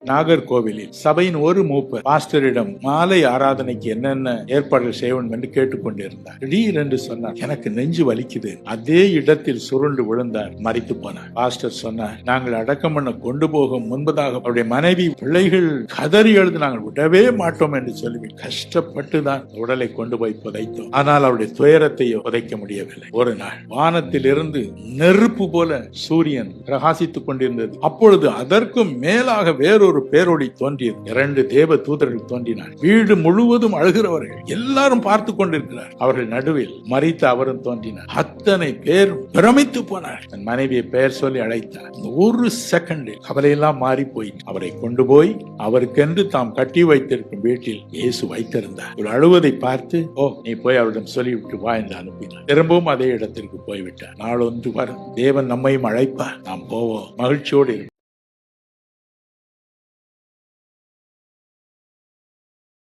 நாகர்கோவிலில் சபையின் ஒரு மூப்பர் பாஸ்டரிடம் மாலை ஆராதனைக்கு என்னென்ன ஏற்பாடுகள் செய்வோம் என்று கேட்டுக்கொண்டிருந்தார். திடீரென்று சொன்னார், எனக்கு நெஞ்சு வலிக்குது. அதே இடத்தில் சுருண்டு விழுந்தார், மரித்து போனார். பாஸ்டர் சொன்னார், நாங்கள் அடக்கம் பண்ண கொண்டு போகும் முன்பதாக அவருடைய மனைவி பிள்ளைகள் கதறி எழுது, நாங்கள் விடவே மாட்டோம் என்று சொல்லி கஷ்டப்பட்டு தான் உடலை கொண்டு போய் புதைத்தோம். ஆனால் அவருடைய துயரத்தை புதைக்க முடியவில்லை. ஒரு நாள் வானத்தில் இருந்து நெருப்பு போல சூரியன் பிரகாசித்துக் கொண்டிருந்தது. அப்பொழுது அதற்கும் மேலாக வேறொரு பேரொளி தோன்றியது. 2 தேவ தூதர்கள் தோன்றினார். வீடு முழுவதும் அழுகிறவர்கள் எல்லாரும் பார்த்து கொண்டிருக்கிறார். அவர்கள் நடுவில் மரித்த அவரும் தோன்றினார். அத்தனை பேர் பிரமித்து போனார். தன் மனைவியை பெயர் சொல்லி அழைத்தார். ஒரு செகண்டில் கவலையெல்லாம் மாறி போய் அவரை கொண்டு போய் அவருக்கென்று தாம் கட்டி வைத்திருக்கும் வீட்டில் இயேசு வைத்திருந்தார். ஒரு அழுவதை பார்த்து, ஓ நீ போய் அவரிடம் சொல்லிவிட்டு வா என்று அனுப்பினார். திரும்பவும் அதே இடத்திற்கு போய்விட்டார். நாளொன்று வரும், தேவன் நம்மையும் அழைப்பார், நாம் போவோம், மகிழ்ச்சியோடு